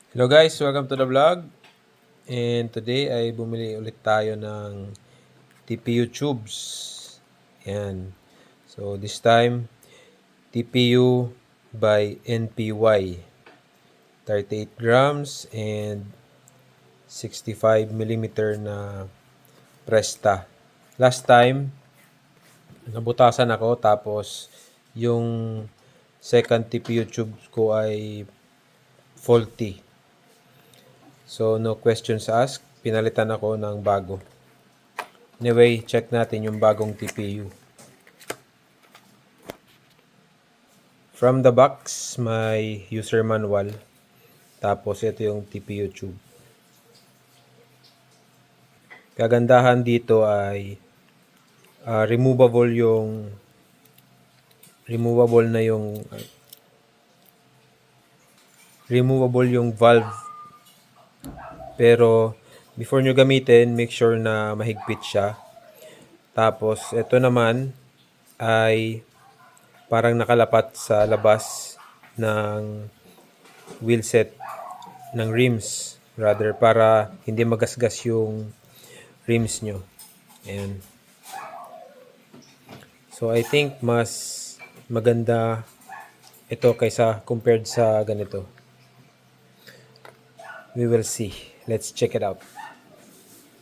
Hello guys, welcome to the vlog. And today ay bumili ulit tayo ng TPU tubes. Yan. So this time, TPU by NPY. 38 grams and 65mm na Presta. Last time, nabutasan ako tapos yung second TPU tube ko ay faulty. So, no questions asked. Pinalitan ako ng bago. Anyway, check natin yung bagong TPU. From the box, may user manual. Tapos, ito yung TPU tube. Kagandahan dito ay removable yung valve. Pero before nyo gamitin, make sure na mahigpit siya. Tapos ito naman ay parang nakalapat sa labas ng wheel set ng rims, rather, para hindi magasgas yung rims nyo. Ayan. So I think mas maganda ito kaysa compared sa ganito. We will see. Let's check it out.